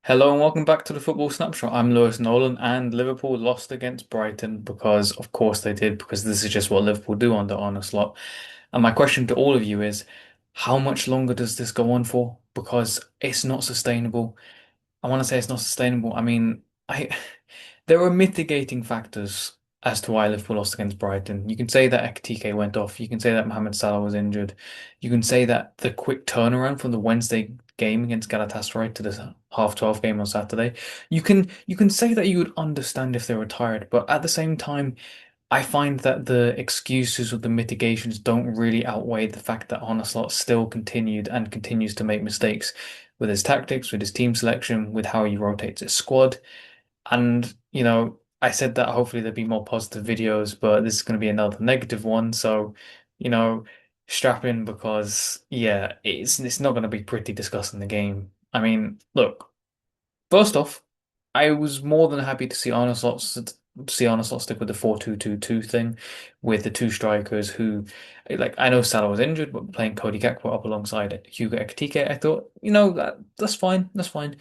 Hello and welcome back to the Football Snapshot. I'm Lewis Nolan, and Liverpool lost against Brighton because, of course, they did, because this is just what Liverpool do under Arne Slot. And my question to all of you is, how much longer does this go on for? Because it's not sustainable. I want to say it's not sustainable. I mean, I there are mitigating factors as to why Liverpool lost against Brighton. You can say that Ekitike went off. You can say that Mohamed Salah was injured. You can say that the quick turnaround from the Wednesday game against Galatasaray to the half 12 game on Saturday. You can say that you would understand if they were tired, but at the same time, I find that the excuses or the mitigations don't really outweigh the fact that Arne Slot still continued and continues to make mistakes with his tactics, with his team selection, with how he rotates his squad. And, I said that hopefully there'd be more positive videos, but this is going to be another negative one. So, you know, strap in because, yeah, it's not going to be pretty discussing the game. I mean, look, first off, I was more than happy to see Arne Slot stick with the 4-2-2-2 thing with the two strikers who, like, I know Salah was injured, but playing Cody Gakpo up alongside Hugo Ekitike, I thought, that's fine, that's fine.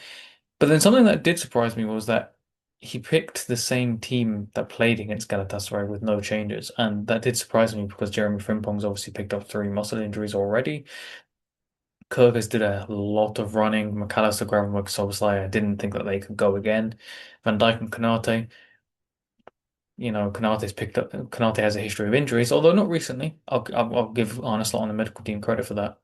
But then something that did surprise me was that he picked the same team that played against Galatasaray with no changes, and that did surprise me because Jeremy Frimpong's obviously picked up three muscle injuries already. Kyrgios did a lot of running. McAllister, Gravenberch, Szoboszlai, I didn't think that they could go again. Van Dijk and Konate, Konate has a history of injuries, although not recently. I'll give Arne Slot on the medical team credit for that.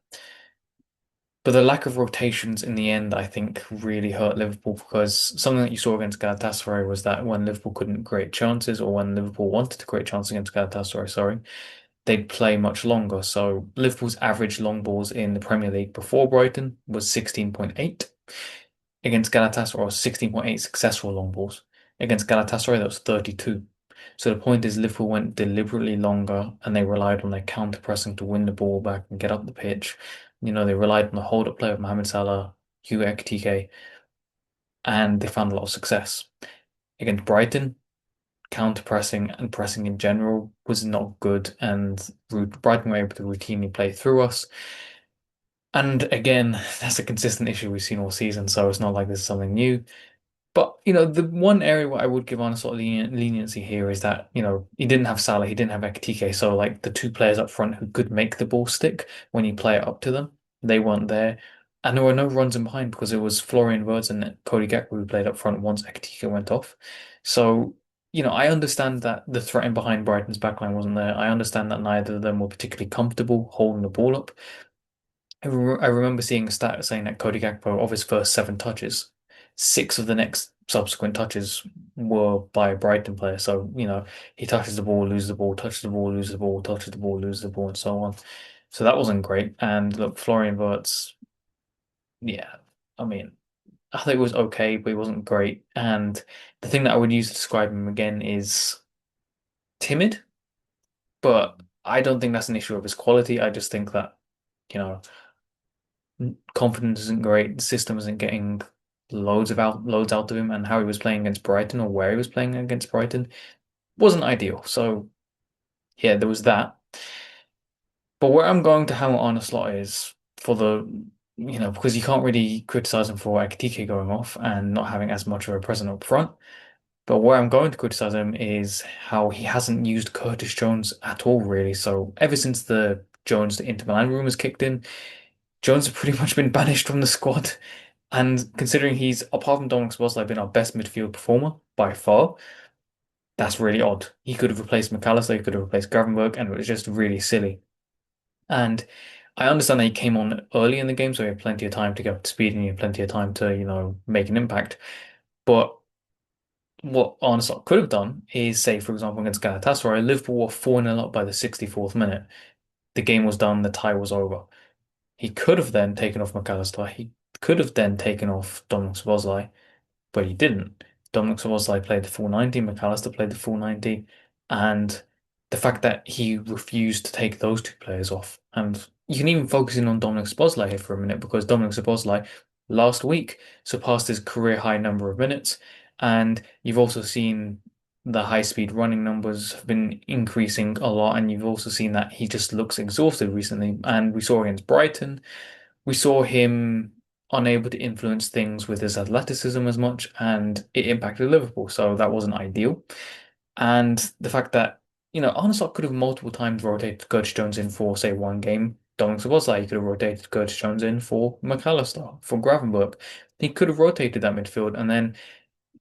But the lack of rotations in the end, I think, really hurt Liverpool because something that you saw against Galatasaray was that when Liverpool couldn't create chances or when Liverpool wanted to create chances against Galatasaray, sorry, they'd play much longer. So Liverpool's average long balls in the Premier League before Brighton was 16.8 against Galatasaray, or 16.8 successful long balls. Against Galatasaray, that was 32. So the point is Liverpool went deliberately longer and they relied on their counter pressing to win the ball back and get up the pitch. They relied on the hold-up play of Mohamed Salah, Hugo Ekitike, and they found a lot of success. Against Brighton, counter pressing and pressing in general was not good, and Brighton were able to routinely play through us. And again, that's a consistent issue we've seen all season, so it's not like this is something new. But the one area where I would give on a sort of leniency here is that he didn't have Salah, he didn't have Ekitike, so like the two players up front who could make the ball stick when you play it up to them, they weren't there, and there were no runs in behind because it was Florian Wirtz and Cody Gakpo who played up front once Ekitike went off. So I understand that the threat in behind Brighton's backline wasn't there. I understand that neither of them were particularly comfortable holding the ball up. I remember seeing a stat saying that Cody Gakpo, of his first seven touches, six of the next subsequent touches were by a Brighton player. So, he touches the ball, loses the ball, touches the ball, loses the ball, touches the ball, loses the ball, and so on. So that wasn't great. And look, Florian Wirtz, yeah, I mean, I think it was okay, but he wasn't great. And the thing that I would use to describe him again is timid, but I don't think that's an issue of his quality. I just think that, you know, confidence isn't great. The system isn't getting loads out of him, and how he was playing against Brighton or where he was playing against Brighton wasn't ideal. So yeah, there was that. But where I'm going to hammer Arne Slot is for because you can't really criticize him for Ekitike going off and not having as much of a presence up front. But where I'm going to criticize him is how he hasn't used Curtis Jones at all, really. So ever since the Jones to Inter Milan rumors kicked in, Jones has pretty much been banished from the squad. And considering he's, apart from Dominic Szoboszlai, been our best midfield performer by far, that's really odd. He could have replaced McAllister, he could have replaced Gravenberch, and it was just really silly. And I understand that he came on early in the game, so he had plenty of time to get up to speed and he had plenty of time to, make an impact. But what Arne Slot could have done is, say, for example, against Galatasaray, Liverpool were 4-0 up by the 64th minute. The game was done, the tie was over. He could have then taken off McAllister. He could have then taken off Dominic Szoboszlai, but he didn't. Dominic Szoboszlai played the full 90, McAllister played the full 90, and the fact that he refused to take those two players off. And you can even focus in on Dominic Szoboszlai here for a minute because Dominic Szoboszlai last week surpassed his career high number of minutes, and you've also seen the high speed running numbers have been increasing a lot, and you've also seen that he just looks exhausted recently. And we saw against Brighton, we saw him. unable to influence things with his athleticism as much, and it impacted Liverpool. So that wasn't ideal. And the fact that, Arne Slot could have multiple times rotated Curtis Jones in for, say, one game. Dominic Szoboszlai, he could have rotated Curtis Jones in for McAllister, for Gravenberch. He could have rotated that midfield, and then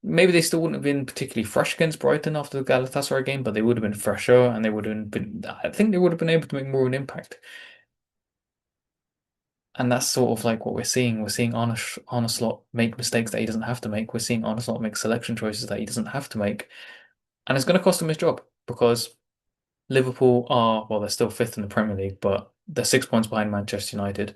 maybe they still wouldn't have been particularly fresh against Brighton after the Galatasaray game, but they would have been fresher, and they would have been, I think they would have been able to make more of an impact. And that's sort of like what we're seeing. We're seeing Arne Slot make mistakes that he doesn't have to make. We're seeing Arne Slot make selection choices that he doesn't have to make. And it's going to cost him his job because Liverpool are, well, they're still fifth in the Premier League, but they're 6 points behind Manchester United.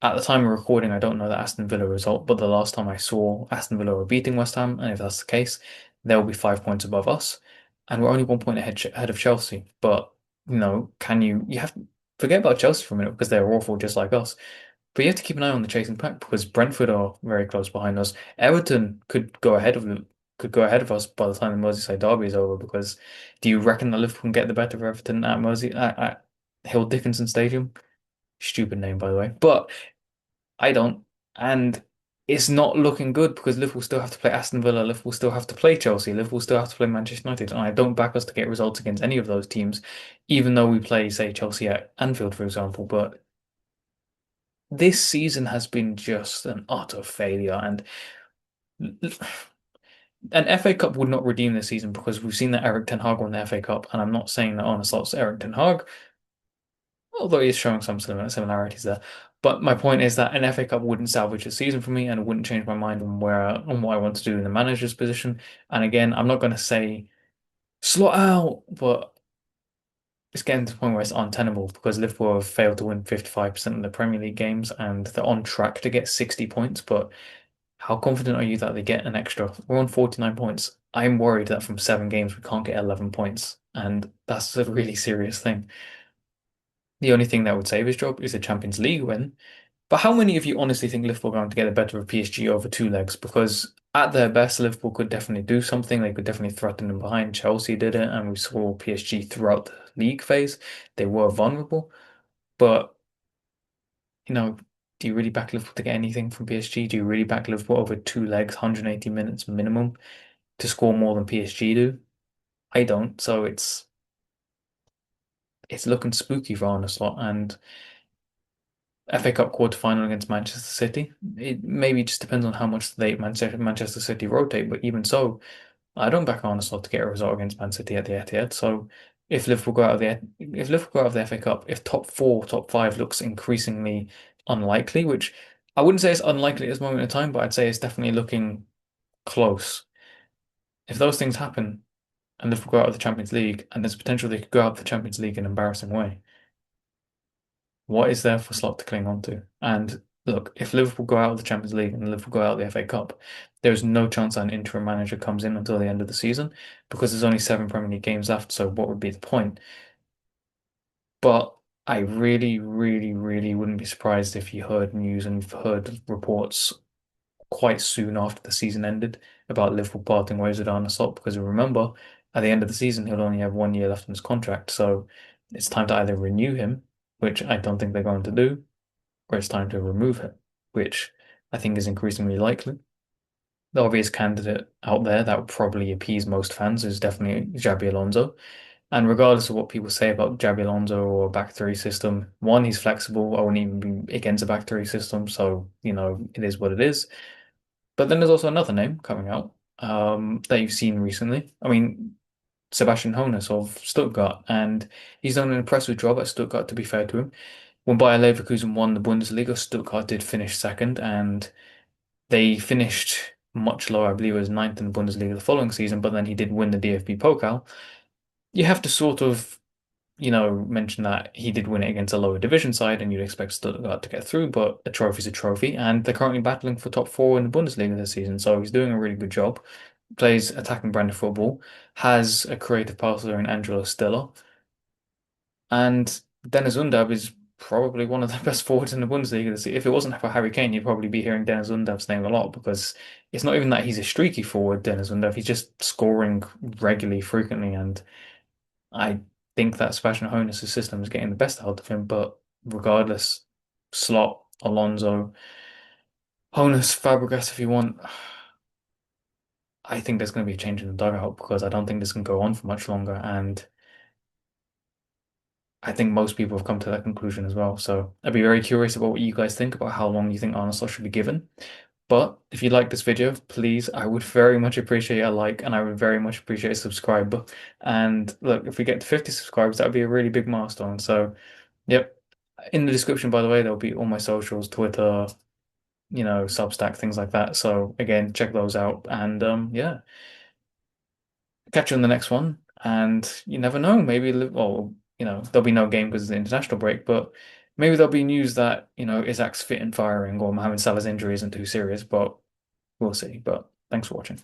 At the time of recording, I don't know the Aston Villa result, but the last time I saw Aston Villa were beating West Ham, and if that's the case, they'll be 5 points above us. And we're only 1 point ahead of Chelsea. But, you have to forget about Chelsea for a minute because they're awful just like us. But you have to keep an eye on the chasing pack because Brentford are very close behind us. Everton could go ahead of us by the time the Merseyside derby is over. Because do you reckon that Liverpool can get the better of Everton at Hill Dickinson Stadium? Stupid name, by the way, but I don't. And it's not looking good because Liverpool still have to play Aston Villa, Liverpool still have to play Chelsea, Liverpool still have to play Manchester United, and I don't back us to get results against any of those teams, even though we play, say, Chelsea at Anfield, for example. But this season has been just an utter failure, and an FA Cup would not redeem this season because we've seen that Eric Ten Hag won the FA Cup, and I'm not saying that Arne Slot's Eric Ten Hag, although he is showing some similarities there. But my point is that an FA Cup wouldn't salvage the season for me, and it wouldn't change my mind on what I want to do in the manager's position. And again, I'm not going to say slot out, but it's getting to the point where it's untenable because Liverpool have failed to win 55% of the Premier League games, and they're on track to get 60 points. But how confident are you that they get an extra? We're on 49 points. I'm worried that from 7 games we can't get 11 points, and that's a really serious thing. The only thing that would save his job is a Champions League win. But how many of you honestly think Liverpool are going to get the better of PSG over two legs? Because at their best, Liverpool could definitely do something. They could definitely threaten them behind. Chelsea did it, and we saw PSG throughout the league phase. They were vulnerable. But, you know, do you really back Liverpool to get anything from PSG? Do you really back Liverpool over two legs, 180 minutes minimum, to score more than PSG do? I don't. So it's looking spooky for Arne Slot. And FA Cup quarter-final against Manchester City. It maybe just depends on how much Manchester City rotate, but even so, I don't back Arne Slot to get a result against Man City at the Etihad. So if Liverpool go out of the FA Cup, if top four, top five looks increasingly unlikely, which I wouldn't say it's unlikely at this moment in time, but I'd say it's definitely looking close. If those things happen and Liverpool go out of the Champions League, and there's potential they could go out of the Champions League in an embarrassing way, what is there for Slot to cling on to? And look, if Liverpool go out of the Champions League and Liverpool go out of the FA Cup, there's no chance that an interim manager comes in until the end of the season because there's only 7 Premier League games left. So what would be the point? But I really, really, really wouldn't be surprised if you heard news and you've heard reports quite soon after the season ended about Liverpool parting ways with Arne Slot because remember, at the end of the season, he'll only have 1 year left on his contract. So it's time to either renew him, which I don't think they're going to do, or it's time to remove him, which I think is increasingly likely. The obvious candidate out there that would probably appease most fans is definitely Xabi Alonso. And regardless of what people say about Xabi Alonso or a back three system, one, he's flexible. I wouldn't even be against a back three system, so it is what it is. But then there's also another name coming out that you've seen recently. I mean, Sebastian Hoeneß of Stuttgart, and he's done an impressive job at Stuttgart, to be fair to him. When Bayer Leverkusen won the Bundesliga, Stuttgart did finish second, and they finished much lower. I believe it was ninth in the Bundesliga the following season, but then he did win the DFB Pokal. You have to sort of, mention that he did win it against a lower division side, and you'd expect Stuttgart to get through, but a trophy's a trophy, and they're currently battling for top four in the Bundesliga this season, so he's doing a really good job. Plays attacking brand of football, has a creative passer in Angelo Stiller, and Dennis Undab is probably one of the best forwards in the Bundesliga this year. If it wasn't for Harry Kane, you'd probably be hearing Dennis Undab's name a lot because it's not even that he's a streaky forward, Dennis Undab. He's just scoring regularly, frequently, and I think that Sebastian Hoeneß' system is getting the best out of him. But regardless, Slot, Alonso, Honus, Fabregas, if you want. I think there's going to be a change in the dugout because I don't think this can go on for much longer. And I think most people have come to that conclusion as well. So I'd be very curious about what you guys think about how long you think Arne Slot should be given. But if you like this video, please, I would very much appreciate a like and I would very much appreciate a subscribe. And look, if we get to 50 subscribers, that would be a really big milestone. So, yep. In the description, by the way, there'll be all my socials, Twitter, Substack, things like that. So again, check those out. And yeah, catch you on the next one. And you never know, maybe, well, there'll be no game because it's the international break, but maybe there'll be news that, Isaac's fit and firing or Mohamed Salah's injury isn't too serious, but we'll see. But thanks for watching.